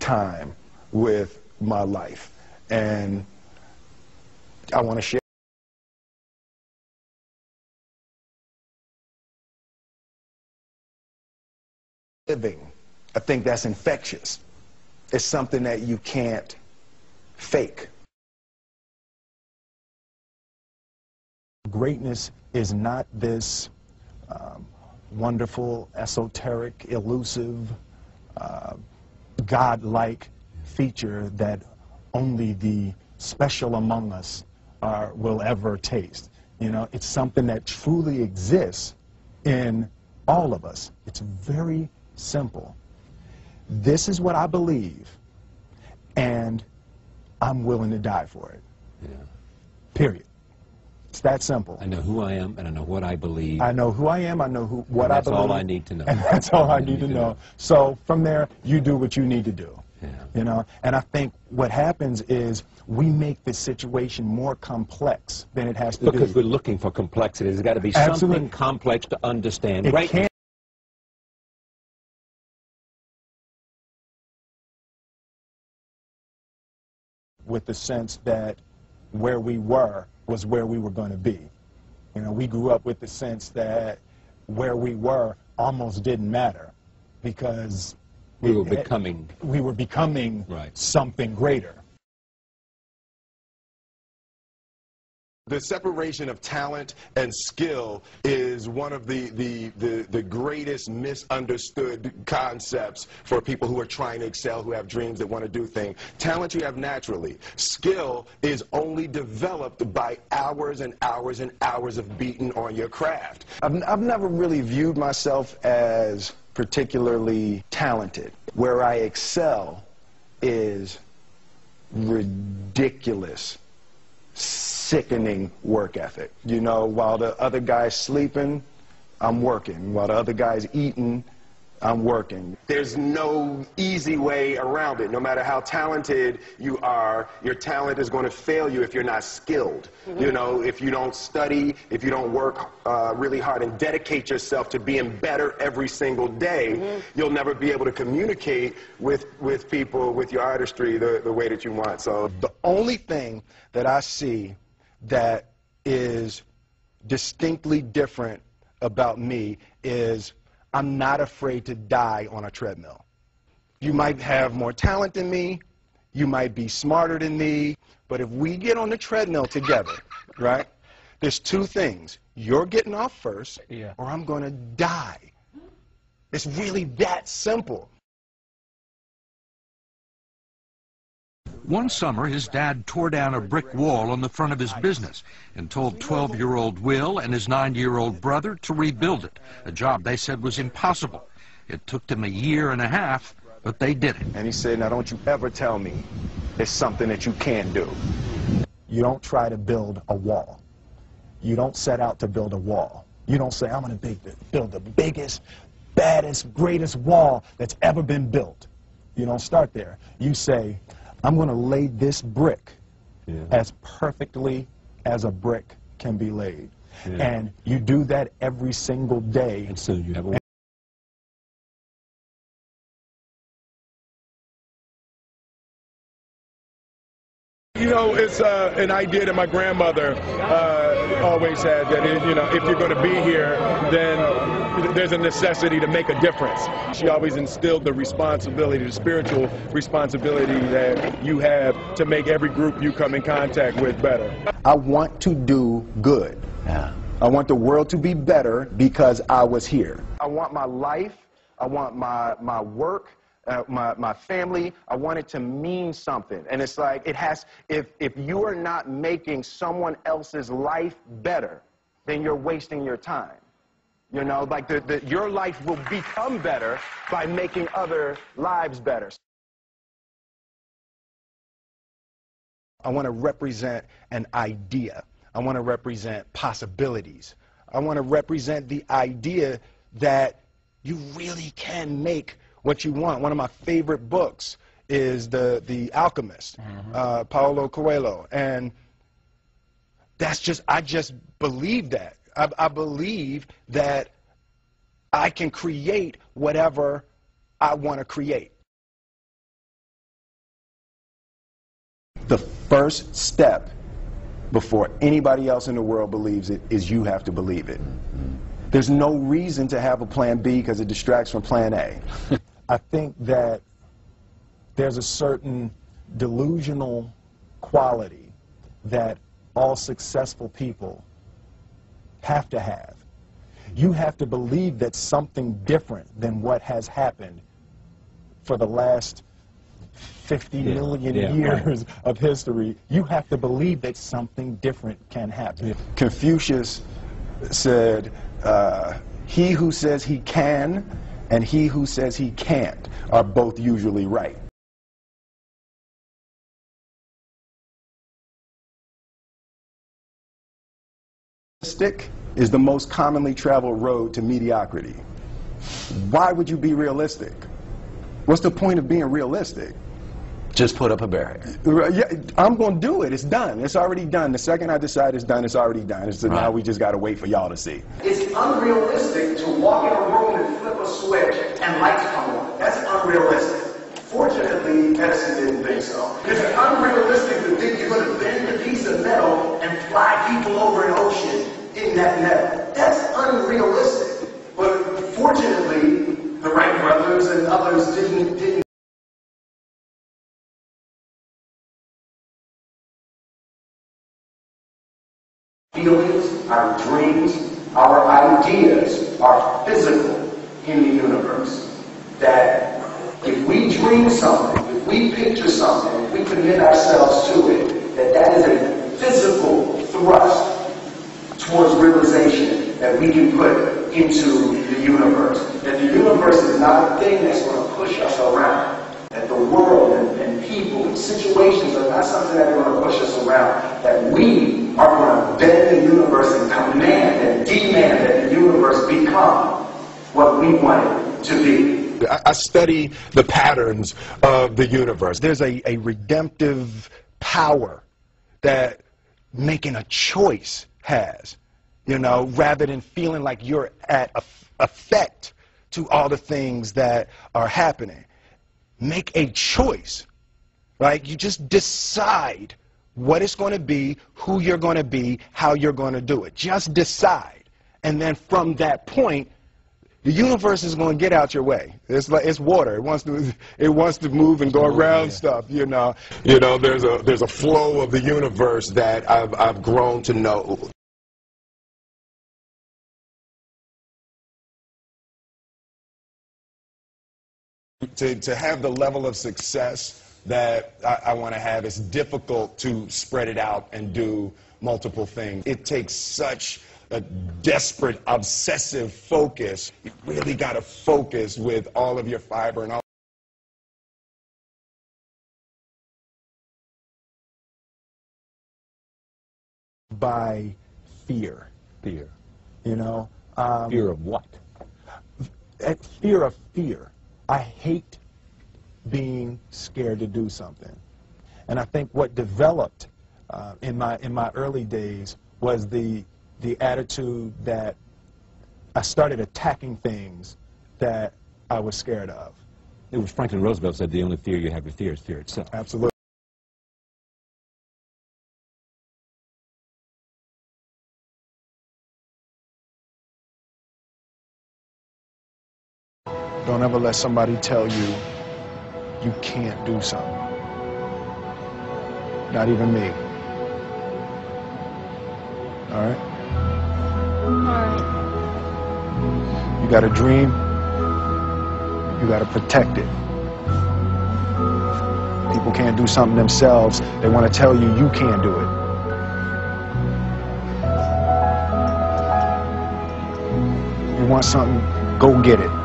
time with my life, and I want to share. Living, I think that's infectious. It's something that you can't fake. Greatness is not this wonderful, esoteric, elusive, God-like feature that only the special among us will ever taste. You know, it's something that truly exists in all of us. It's very simple. This is what I believe, and I'm willing to die for it. Yeah. Period. It's that simple. I know who I am, and I know what I believe. I know who I am, I know what I believe. That's all I need to know. And that's all I need to know. So from there, you do what you need to do. Yeah. You know, and I think what happens is we make the situation more complex than it has to be. Because we're looking for complexity. There's got to be something complex to understand. It Right. can't with the sense that where we were was where we were going to be. You know, we grew up with the sense that where we were almost didn't matter because we were becoming right. Something greater. The separation of talent and skill is one of the greatest misunderstood concepts for people who are trying to excel, who have dreams, that want to do things. Talent you have naturally. Skill is only developed by hours and hours and hours of beating on your craft. I've never really viewed myself as particularly talented. Where I excel is ridiculous, sickening work ethic. You know, while the other guy's sleeping, I'm working. While the other guy's eating, I'm working. There's no easy way around it. No matter how talented you are, your talent is going to fail you if you're not skilled. Mm-hmm. You know, if you don't study, if you don't work really hard and dedicate yourself to being better every single day, mm-hmm. you'll never be able to communicate with people, with your artistry, the way that you want. So the only thing that I see that is distinctly different about me is I'm not afraid to die on a treadmill. You might have more talent than me, you might be smarter than me, but if we get on the treadmill together, right, there's two things. You're getting off first, or I'm going to die. It's really that simple. One summer, his dad tore down a brick wall on the front of his business and told 12-year-old Will and his 9-year-old brother to rebuild it, a job they said was impossible. It took them 1.5 years, but they did it. And he said, now don't you ever tell me it's something that you can't do. You don't try to build a wall. You don't set out to build a wall. You don't say, I'm going to build the biggest, baddest, greatest wall that's ever been built. You don't start there. You say, I'm going to lay this brick as perfectly as a brick can be laid. And you do that every single day. And so you have a You know, it's an idea that my grandmother always had, that, you know, if you're going to be here, then there's a necessity to make a difference. She always instilled the responsibility, the spiritual responsibility that you have to make every group you come in contact with better. I want to do good. I want the world to be better because I was here. I want my life, I want my work, my family, I want it to mean something. And it's like, it has, if you are not making someone else's life better, then you're wasting your time. You know, like your life will become better by making other lives better. I want to represent an idea. I want to represent possibilities. I want to represent the idea that you really can make what you want. One of my favorite books is The Alchemist, Paulo Coelho, and I just believe that. I believe that I can create whatever I want to create. The first step before anybody else in the world believes it is you have to believe it. There's no reason to have a plan B because it distracts from plan A. I think that there's a certain delusional quality that all successful people have to have. You have to believe that something different than what has happened for the last 50 million years of history. You have to believe that something different can happen. Confucius said, he who says he can and he who says he can't are both usually right. Realistic is the most commonly traveled road to mediocrity. Why would you be realistic? What's the point of being realistic? Just put up a barrier. Yeah, I'm going to do it. It's done. It's already done. The second I decide it's done, it's already done. So now we just got to wait for y'all to see. It's unrealistic to walk in a room and flip a switch and lights come on. That's unrealistic. Fortunately, Edison didn't think so. It's unrealistic to think you're going to bend a piece of metal and fly people over an ocean in that metal. That's unrealistic. But fortunately, the Wright brothers and others didn't feelings, our dreams, our ideas are physical in the universe. That if we dream something, if we picture something, if we commit ourselves to it, that is a physical thrust towards realization that we can put into the universe. That the universe is not a thing that's going to push us around. That the world and people and situations are not something that are going to push us around. That we are going to bend the universe and command and demand that the universe become what we want it to be. I study the patterns of the universe. There's a redemptive power that making a choice has, you know, rather than feeling like you're at effect to all the things that are happening. Make a choice, right? You just decide what it's going to be, who you're going to be, how you're going to do it. Just decide. And then from that point, the universe is going to get out your way. It's like it's water. It wants to move and go around stuff. You know. There's a flow of the universe that I've grown to know. To have the level of success that I want to have, it's difficult to spread it out and do multiple things. It takes such a desperate, obsessive focus. You really got to focus with all of your fiber and all. By fear. Fear. You know? Fear of what? Fear of fear. I hate being scared to do something. And I think what developed in my early days was the attitude that I started attacking things that I was scared of. It was Franklin Roosevelt said the only fear you have to fear is fear itself. Absolutely. Don't ever let somebody tell you you can't do something. Not even me. All right? You got a dream, you got to protect it. People can't do something themselves. They want to tell you you can't do it. You want something, go get it.